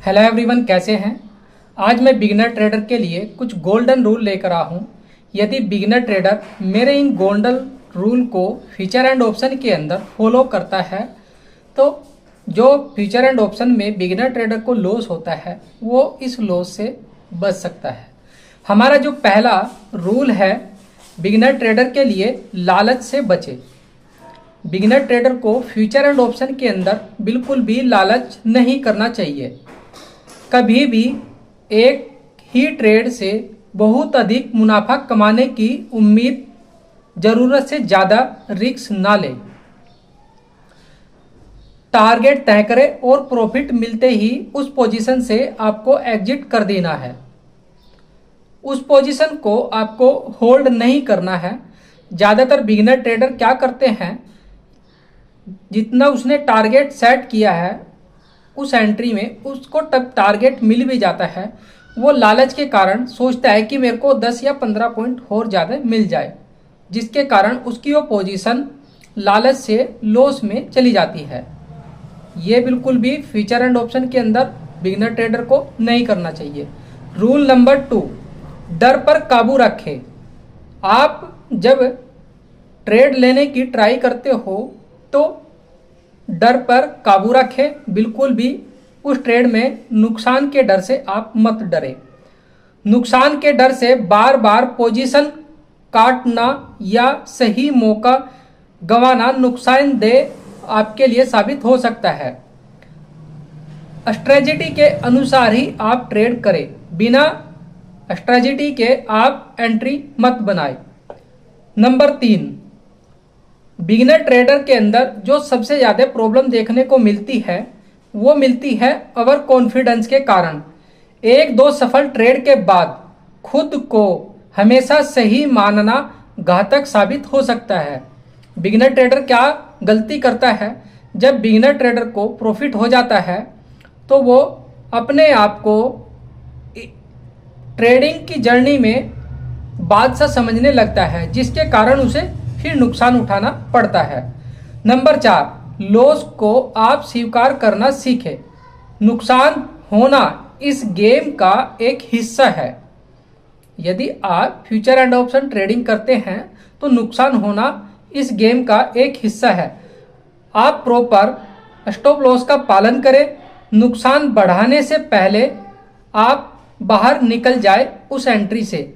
Hello everyone, कैसे हैं। आज मैं बिगिनर ट्रेडर के लिए कुछ गोल्डन रूल लेकर आया हूँ। यदि बिगिनर ट्रेडर मेरे इन गोल्डन रूल को फ्यूचर एंड ऑप्शन के अंदर फॉलो करता है तो जो फ्यूचर एंड ऑप्शन में बिगिनर ट्रेडर को लॉस होता है वो इस लॉस से बच सकता है। हमारा जो पहला रूल है, बिगिनर ट्रेडर के लिए लालच से बचे। बिगिनर ट्रेडर को फ्यूचर एंड ऑप्शन के अंदर बिल्कुल भी लालच नहीं करना चाहिए। कभी भी एक ही ट्रेड से बहुत अधिक मुनाफा कमाने की उम्मीद, जरूरत से ज़्यादा रिस्क ना लें। टारगेट तय करें और प्रॉफिट मिलते ही उस पोजीशन से आपको एग्जिट कर देना है। उस पोजीशन को आपको होल्ड नहीं करना है। ज़्यादातर बिगिनर ट्रेडर क्या करते हैं, जितना उसने टारगेट सेट किया है उस एंट्री में उसको तब टारगेट मिल भी जाता है, वो लालच के कारण सोचता है कि मेरे को 10 या 15 पॉइंट और ज़्यादा मिल जाए, जिसके कारण उसकी वो पोजीशन लालच से लॉस में चली जाती है। ये बिल्कुल भी फ्यूचर एंड ऑप्शन के अंदर बिगिनर ट्रेडर को नहीं करना चाहिए। रूल नंबर 2, डर पर काबू रखें। आप जब ट्रेड लेने की ट्राई करते हो तो डर पर काबू रखें। बिल्कुल भी उस ट्रेड में नुकसान के डर से आप मत डरें। नुकसान के डर से बार बार पोजीशन काटना या सही मौका गंवाना नुकसानदेह आपके लिए साबित हो सकता है। स्ट्रेटजी के अनुसार ही आप ट्रेड करें, बिना स्ट्रेटजी के आप एंट्री मत बनाएं। नंबर 3, बिगिनर ट्रेडर के अंदर जो सबसे ज़्यादा प्रॉब्लम देखने को मिलती है वो मिलती है ओवर कॉन्फिडेंस के कारण। एक दो सफल ट्रेड के बाद खुद को हमेशा सही मानना घातक साबित हो सकता है। बिगिनर ट्रेडर क्या गलती करता है, जब बिगिनर ट्रेडर को प्रॉफिट हो जाता है तो वो अपने आप को ट्रेडिंग की जर्नी में बादशाह समझने लगता है, जिसके कारण उसे फिर नुकसान उठाना पड़ता है। नंबर 4, लॉस को आप स्वीकार करना सीखें। नुकसान होना इस गेम का एक हिस्सा है। यदि आप फ्यूचर एंड ऑप्शन ट्रेडिंग करते हैं तो नुकसान होना इस गेम का एक हिस्सा है। आप प्रॉपर स्टॉप लॉस का पालन करें। नुकसान बढ़ाने से पहले आप बाहर निकल जाए उस एंट्री से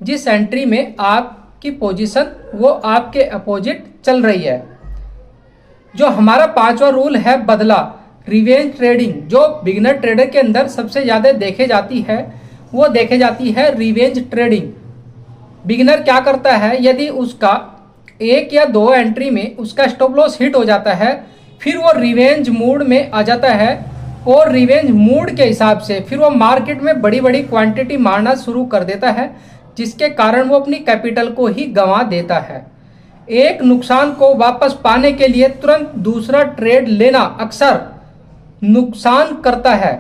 जिस एंट्री में आपकी पोजीशन वो आपके अपोजिट चल रही है। जो हमारा 5वां रूल है, बदला, रिवेंज ट्रेडिंग, जो बिगिनर ट्रेडर के अंदर सबसे ज़्यादा देखे जाती है वो देखे जाती है रिवेंज ट्रेडिंग। बिगिनर क्या करता है, यदि उसका 1 या 2 एंट्री में उसका स्टॉप लॉस हिट हो जाता है, फिर वो रिवेंज मूड में आ जाता है और रिवेंज मूड के हिसाब से फिर वो मार्केट में बड़ी बड़ी क्वांटिटी मारना शुरू कर देता है, जिसके कारण वो अपनी कैपिटल को ही गंवा देता है। एक नुकसान को वापस पाने के लिए तुरंत दूसरा ट्रेड लेना अक्सर नुकसान करता है।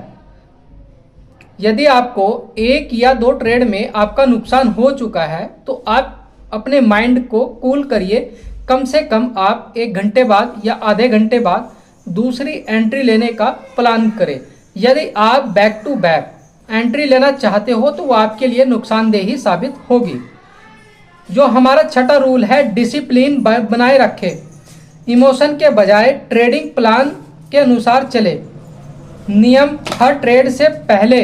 यदि आपको 1 या 2 ट्रेड में आपका नुकसान हो चुका है तो आप अपने माइंड को कूल करिए। कम से कम आप 1 घंटे बाद या आधे घंटे बाद दूसरी एंट्री लेने का प्लान करें। यदि आप बैक टू बैक एंट्री लेना चाहते हो तो वो आपके लिए नुकसानदेह ही साबित होगी। जो हमारा 6वां रूल है, डिसिप्लिन बनाए रखें। इमोशन के बजाय ट्रेडिंग प्लान के अनुसार चले। नियम, हर ट्रेड से पहले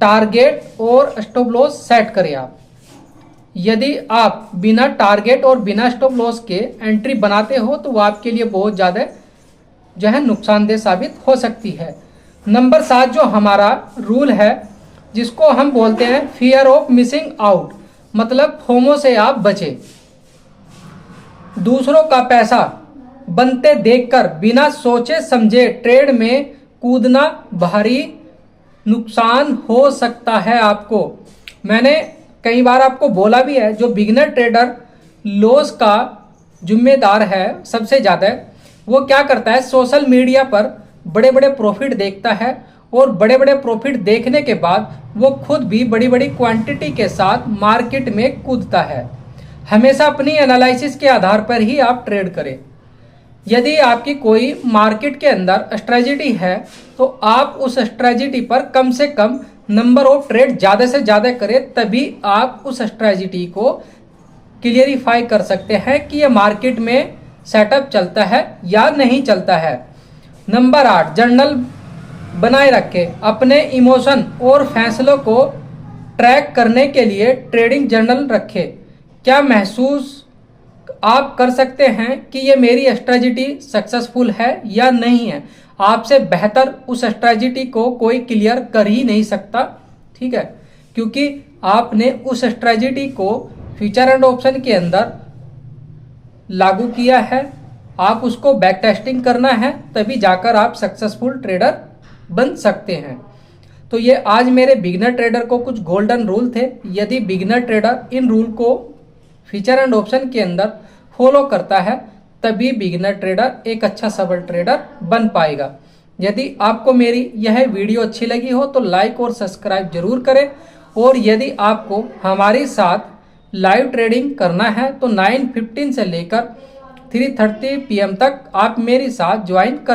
टारगेट और स्टॉप लॉस सेट करें आप। यदि आप बिना टारगेट और बिना स्टॉप लॉस के एंट्री बनाते हो तो वो आपके लिए बहुत ज़्यादा जो है नुकसानदेह साबित हो सकती है। नंबर 7 जो हमारा रूल है, जिसको हम बोलते हैं फियर ऑफ मिसिंग आउट, मतलब फोमो से आप बचें। दूसरों का पैसा बनते देखकर बिना सोचे समझे ट्रेड में कूदना भारी नुकसान हो सकता है आपको। मैंने कई बार आपको बोला भी है, जो बिगिनर ट्रेडर लॉस का जिम्मेदार है सबसे ज़्यादा, वो क्या करता है, सोशल मीडिया पर बड़े बड़े प्रॉफिट देखता है और बड़े बड़े प्रॉफिट देखने के बाद वो खुद भी बड़ी बड़ी क्वांटिटी के साथ मार्केट में कूदता है। हमेशा अपनी एनालिसिस के आधार पर ही आप ट्रेड करें। यदि आपकी कोई मार्केट के अंदर स्ट्रेटजी है तो आप उस स्ट्रेटजी पर कम से कम नंबर ऑफ ट्रेड ज़्यादा से ज़्यादा करें, तभी आप उस स्ट्रेटजी को क्लियरिफाई कर सकते हैं कि ये मार्केट में सेटअप चलता है या नहीं चलता है। नंबर 8, जर्नल बनाए रखें। अपने इमोशन और फैसलों को ट्रैक करने के लिए ट्रेडिंग जर्नल रखें। क्या महसूस आप कर सकते हैं कि ये मेरी स्ट्रेटजी सक्सेसफुल है या नहीं है? आपसे बेहतर उस स्ट्रेटजी को कोई क्लियर कर ही नहीं सकता, ठीक है, क्योंकि आपने उस स्ट्रेटजी को फ्यूचर एंड ऑप्शन के अंदर लागू किया है। आप उसको बैक टेस्टिंग करना है, तभी जाकर आप सक्सेसफुल ट्रेडर बन सकते हैं। तो ये आज मेरे बिगिनर ट्रेडर को कुछ गोल्डन रूल थे। यदि बिगिनर ट्रेडर इन रूल को फ्यूचर एंड ऑप्शन के अंदर फॉलो करता है, तभी बिगिनर ट्रेडर एक अच्छा सबल ट्रेडर बन पाएगा। यदि आपको मेरी यह वीडियो अच्छी लगी हो तो लाइक और सब्सक्राइब जरूर करें, और यदि आपको हमारे साथ लाइव ट्रेडिंग करना है तो 9:15 से लेकर 3:30 PM तक आप मेरे साथ ज्वाइन कर